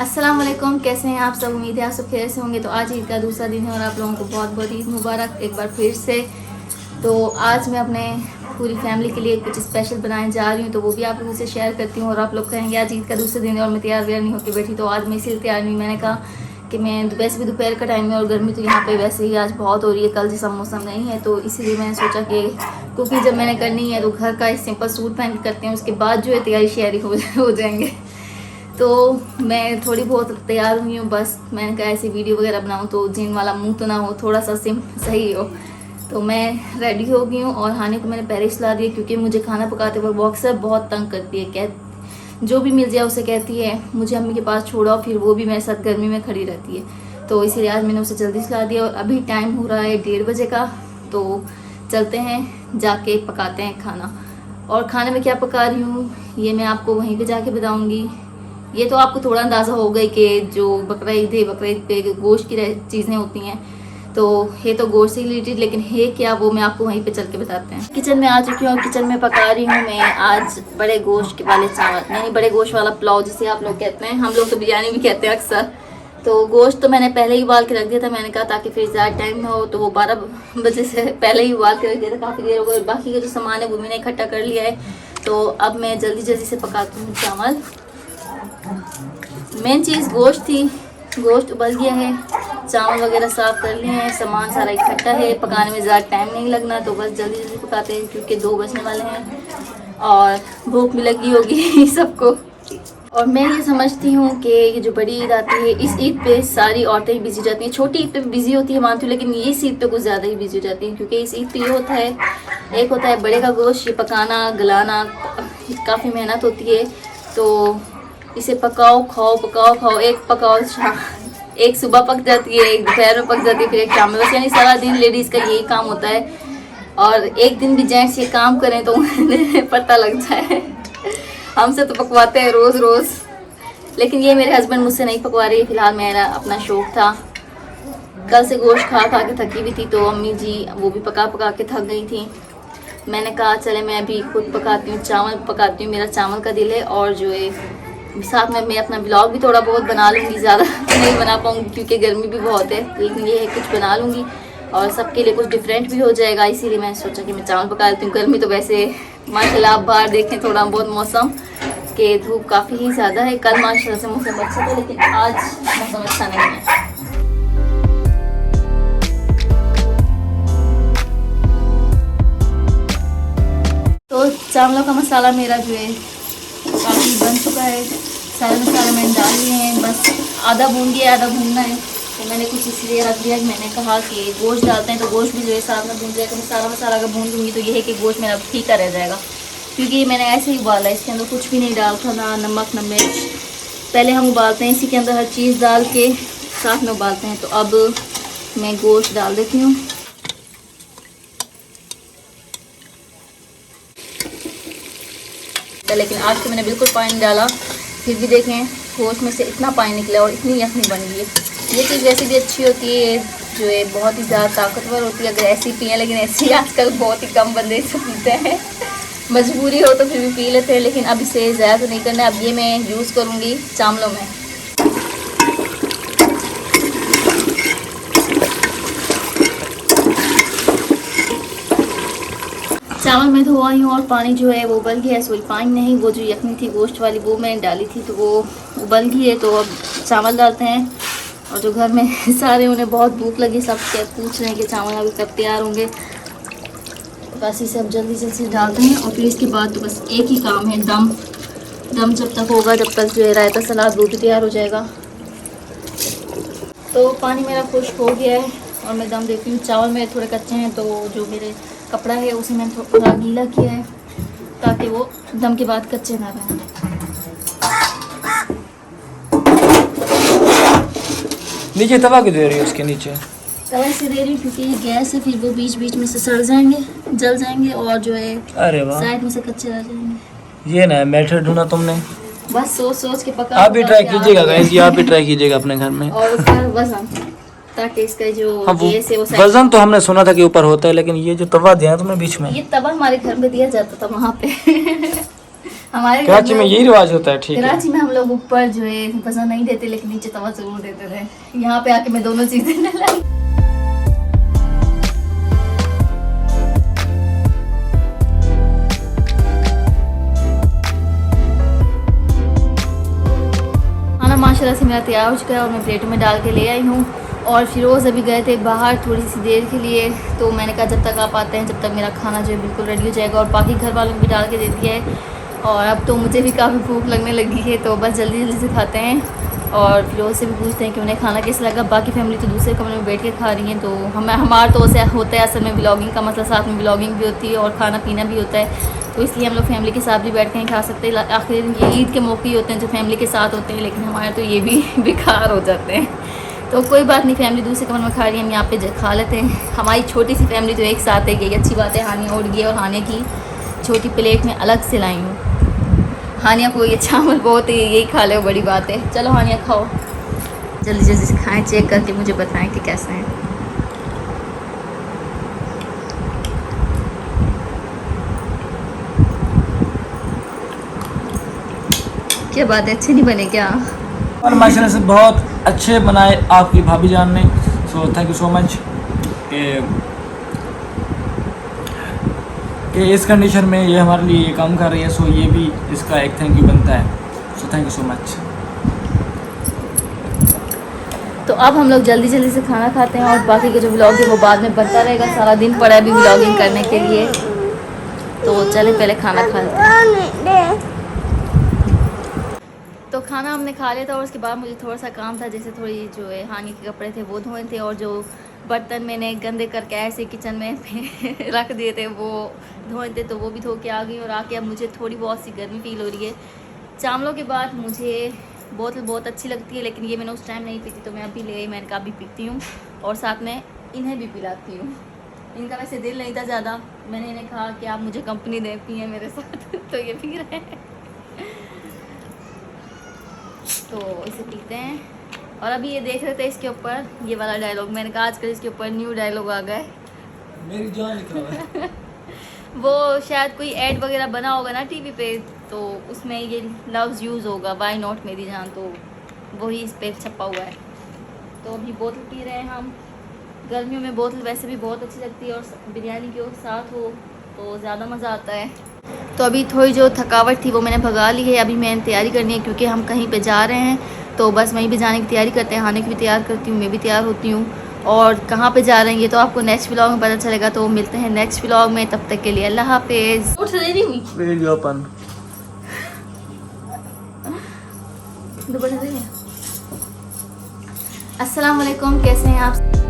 अस्सलाम वालेकुम, कैसे हैं आप सब। उम्मीद है आप सब खैर से होंगे। तो आज ईद का दूसरा दिन है और आप लोगों को बहुत बहुत ईद मुबारक एक बार फिर से। तो आज मैं अपने पूरी फैमिली के लिए कुछ स्पेशल बनाने जा रही हूँ, तो वो भी आप लोगों से शेयर करती हूँ। और आप लोग कहेंगे आज ईद का दूसरा दिन है और मैं तैयार व्यार नहीं होकर बैठी, तो आज मैं इसलिए तैयार नहीं। मैंने कहा कि मैं वैसे भी दोपहर का टाइम है और गर्मी तो यहाँ पे वैसे ही आज बहुत हो रही है, कल जैसा मौसम नहीं है। तो इसीलिए मैंने सोचा कि कुकिंग जब मैंने करनी है तो घर का एक सिंपल सूट पहन के करते हैं, उसके बाद जो है तैयारी शेयरी हो जाएंगे। तो मैं थोड़ी बहुत तैयार हुई हूँ, बस मैंने कहा ऐसी वीडियो वगैरह बनाऊँ तो जिन वाला मुंह तो ना हो, थोड़ा सा सिम सही हो। तो मैं रेडी हो गई हूँ और हानि को मैंने पहले सुला दिया, क्योंकि मुझे खाना पकाते वक्त बॉक्सर बहुत तंग करती है। जो भी मिल जाए उसे कहती है मुझे अम्मी के पास छोड़ो, फिर वो भी मेरे साथ गर्मी में खड़ी रहती है। तो इसीलिए आज मैंने उसे जल्दी सुला दिया और अभी टाइम हो रहा है 1:30 बजे का। तो चलते हैं, जाके पकाते हैं खाना। और खाने में क्या पका रही हूँ ये मैं आपको वहीं पे जाके बताऊँगी। ये तो आपको थोड़ा अंदाज़ा हो गई कि जो बकरा ईद है, बकरा ईद पे गोश्त की चीज़ें होती हैं, तो ये तो गोश्त से रिलेटेड, लेकिन है क्या वो मैं आपको वहीं पे चल के बताते हैं। किचन में आ चुकी हूँ और किचन में पका रही हूँ मैं आज बड़े गोश्त के वाले चावल, यानी बड़े गोश्त वाला पुलाव जिसे आप लोग कहते हैं, हम लोग तो बिरयानी भी कहते हैं अक्सर। तो गोश्त तो मैंने पहले ही उबाल के रख दिया था, मैंने कहा ताकि फिर ज़्यादा टाइम ना हो, तो वो 12 बजे से पहले ही उबाल के रख दिया था, काफ़ी देर हो गई। बाकी का जो सामान है वो मैंने इकट्ठा कर लिया है। तो अब मैं जल्दी जल्दी से पकाती हूँ चावल। मेन चीज़ गोश्त थी, गोश्त उबल गया है, चावल वगैरह साफ़ कर लिए हैं, सामान सारा इकट्ठा है, पकाने में ज़्यादा टाइम नहीं लगना। तो बस जल्दी जल्दी पकाते हैं क्योंकि 2 बजने वाले हैं और भूख भी लगी होगी सबको। और मैं ये समझती हूँ कि ये जो बड़ी ईद आती है, इस ईद पे सारी औरतें ही बिजी हो जाती हैं। छोटी ईद पे बिजी होती है मानती हूँ, लेकिन ये इस ईद पे कुछ ज़्यादा ही बिजी हो जाती हैं, क्योंकि इस ईद पे ये होता है, एक होता है बड़े का गोश्त, ये पकाना गलाना काफ़ी मेहनत होती है। तो इसे पकाओ खाओ, पकाओ खाओ, एक पकाओ एक सुबह पक जाती है, एक दोपहर में पक जाती है, फिर एक शाम में, बस यानी सारा दिन लेडीज़ का यही काम होता है। और एक दिन भी जेंट्स ये काम करें तो उन्हें पता लग जाए। हमसे तो पकवाते हैं रोज़ रोज़, लेकिन ये मेरे हस्बैंड मुझसे नहीं पकवा रही। फिलहाल मेरा अपना शौक़ था, कल से गोश्त खा खा के थकी भी थी, तो अम्मी जी वो भी पका पका के थक गई थी। मैंने कहा चले मैं अभी खुद पकाती हूँ, चावल पकाती हूँ, मेरा चावल का दिल है। और जो है साथ में मैं अपना ब्लॉग भी थोड़ा बहुत बना लूँगी, ज़्यादा नहीं बना पाऊँगी क्योंकि गर्मी भी बहुत है, लेकिन ये है कुछ बना लूँगी और सबके लिए कुछ डिफरेंट भी हो जाएगा। इसीलिए मैंने सोचा कि मैं चावल पका लेती हूँ। गर्मी तो वैसे माशाल्लाह आप बाहर देखें थोड़ा बहुत मौसम के धूप काफ़ी ही ज़्यादा है। कल माशाल्लाह से मौसम अच्छा था, लेकिन आज मौसम अच्छा नहीं है। तो चावलों का मसाला मेरा जो है काफ़ी बन चुका है, सारे मसाले मैंने डाल लिए हैं, बस आधा भून गया आधा भूनना है। तो मैंने कुछ इसलिए रख दिया कि मैंने कहा कि गोश्त डालते हैं तो गोश्त भी जो है साथ में भून जाएगा। मैं सारा मसाला अगर भून दूँगी तो ये है कि गोश्त मेरा फीका रह जाएगा, क्योंकि मैंने ऐसे ही उबाला, इसके अंदर कुछ भी नहीं डाला था, ना नमक ना मिर्च। पहले हम उबालते हैं इसी के अंदर हर चीज़ डाल के साथ में उबालते हैं। तो अब मैं गोश्त डाल देती हूँ। लेकिन आज तो मैंने बिल्कुल पानी नहीं डाला, फिर भी देखें गोश्त में से इतना पानी निकला और इतनी यखनी बन गई है। ये चीज़ वैसे भी अच्छी होती है, जो है बहुत ही ज़्यादा ताकतवर होती है अगर ऐसी पिए, लेकिन ऐसी आजकल बहुत ही कम बंदे इसे पीते हैं। मजबूरी हो तो फिर भी पी लेते हैं, लेकिन अब इसे ज़्यादा तो नहीं करना। अब ये मैं यूज़ करूँगी चावलों में। चावल में धोआ ही हूँ और पानी जो है वो उबल गया है। सॉरी पानी नहीं, वो जो यखनी थी गोश्त वाली वो मैंने डाली थी, तो वो उबल गई है। तो अब चावल डालते हैं। और जो घर में सारे उन्हें बहुत भूख लगी, सब क्या पूछ रहे हैं कि चावल अभी कब तैयार होंगे। बस इसे अब जल्दी जल्दी डालते हैं और फिर इसके बाद तो बस एक ही काम है, दम जब तक होगा जब तक जो है रायता सलाद वो भी तैयार हो जाएगा। तो पानी मेरा खुश्क हो गया है और मैं दम देती हूँ। चावल मेरे थोड़े कच्चे हैं, तो जो मेरे कपड़ा है उसे मैंने थोड़ा गीला किया है ताकि वो दम के बाद कच्चे ना रहें। नीचे तवा क्यों दे रही है? उसके नीचे तवा से दे रही हूँ क्योंकि ये गैस है, फिर वो बीच बीच में से सड़ जाएंगे, जल जाएंगे और जो है अरे वाह साइड में से कच्चे रह जाएंगे। ये ना मेथड ढूंढा तुमने, बस सोच सोच के पका। आप भी ट्राई कीजिएगा गाइस, ये आप भी ट्राई कीजिएगा अपने घर में। और ऊपर वजन, ताकि इसका जो गैस है वो वजन तो हमने सुना था कि ऊपर होता है, लेकिन ये जो तवा दिया है तुमने बीच में, ये तवा हमारे घर में दिया जाता था वहाँ पे। हमारे कराची में यही रिवाज होता है, ठीक है। कराची में हम लोग ऊपर जो है पसंद नहीं देते, लेकिन नीचे तवा जरूर देते थे। यहाँ पे आके मैं दोनों चीजें लाई। खाना माशाल्लाह से मेरा तैयार हो चुका है और मैं प्लेटों में डाल के ले आई हूँ। और फिरोज़ अभी गए थे बाहर थोड़ी सी देर के लिए, तो मैंने कहा जब तक आप आते हैं जब तक मेरा खाना जो है बिल्कुल रेडी हो जाएगा। और बाकी घर वालों को भी डाल के दे दिया है। और अब तो मुझे भी काफ़ी भूख लगने लगी है, तो बस जल्दी जल्दी से खाते हैं। और फिरोज़ से भी पूछते हैं कि उन्हें खाना कैसा लगा। बाकी फैमिली तो दूसरे कमरे में बैठ के खा रही हैं, तो हमारा तो ऐसा होता है असल में ब्लॉगिंग का मतलब, साथ में ब्लॉगिंग भी होती है और खाना पीना भी होता है, तो इसलिए हम लोग फैमिली के साथ भी बैठ के नहीं खा सकते। आखिर ये ईद के मौके ही होते हैं जो फैमिली के साथ होते हैं, लेकिन हमारे तो ये भी बेकार हो जाते हैं। तो कोई बात नहीं, फैमिली दूसरे कमरे में खा रही है, हम यहाँ पे खा लेते हैं। हमारी छोटी सी फैमिली जो एक साथ है, यही अच्छी बात है। हानिया उड़ गई और हानिया की छोटी प्लेट में अलग से लाई हूँ। हानिया को ये चावल बहुत है, यही खा ले, बड़ी बात है। चलो हानिया खाओ, जल्दी जल्दी से खाएं, चेक करके मुझे बताएं कि कैसे हैं। क्या बात है, अच्छे नहीं बने क्या? और माशाल्लाह से बहुत अच्छे बनाए आपकी भाभी जान ने, so thank you so much कि इस कंडीशन में ये हमारे लिए ये काम कर रही है, सो ये भी इसका एक थैंक यू बनता है। So thank you so much. तो अब हम लोग जल्दी जल्दी से खाना खाते हैं और बाकी का जो व्लॉग है वो बाद में बनता रहेगा। सारा दिन पड़ा है अभी व्लॉगिंग करने के लिए, तो चले पहले खाना खा लेते हैं। तो खाना हमने खा लिया था और उसके बाद मुझे थोड़ा सा काम था, जैसे थोड़ी जो है हानि के कपड़े थे वो धोए थे, और जो बर्तन मैंने गंदे करके ऐसे किचन में रख दिए थे वो धोए थे, तो वो भी धो के आ गई। और आके अब मुझे थोड़ी बहुत सी गर्मी फील हो रही है। चावलों के बाद मुझे बोतल बहुत अच्छी लगती है, लेकिन ये मैंने उस टाइम नहीं पीती, तो मैं अभी ले आई, मैंने कहा अभी पीती हूँ और साथ में इन्हें भी पिलाती हूँ। इनका वैसे दिल नहीं था ज़्यादा, मैंने इन्हें कहा कि आप मुझे कंपनी दें, पिए मेरे साथ तो ये पी रहे हैं। तो इसे पीते हैं। और अभी ये देख रहे थे इसके ऊपर ये वाला डायलॉग, मैंने कहा आजकल इसके ऊपर न्यू डायलॉग आ गए। मेरी जान लिखा है। वो शायद कोई ऐड वगैरह बना होगा ना टीवी पे, तो उसमें ये लफ्ज़ यूज़ होगा, वाई नॉट मेरी जान, तो वही इस पे छपा हुआ है। तो अभी बोतल पी रहे हैं हम। गर्मियों में बोतल वैसे भी बहुत अच्छी लगती है, और बिरयानी के साथ हो तो ज़्यादा मज़ा आता है। तो अभी थोड़ी जो थकावट थी वो मैंने भगा ली है। अभी मैंने तैयारी करनी है क्योंकि हम कहीं पे जा रहे हैं, तो बस वहीं पे जाने की तैयारी करते हैं। हाने की भी तैयार करती हूँ, मैं भी तैयार होती हूँ, और कहाँ पे जा रहे हैं ये तो आपको नेक्स्ट व्लॉग में पता चलेगा। तो मिलते हैं नेक्स्ट व्लॉग में, तब तक के लिए अल्लाह हाफिज़। उठ रही हुई विज्ञापन अस्सलाम वालेकुम, कैसे हैं आप?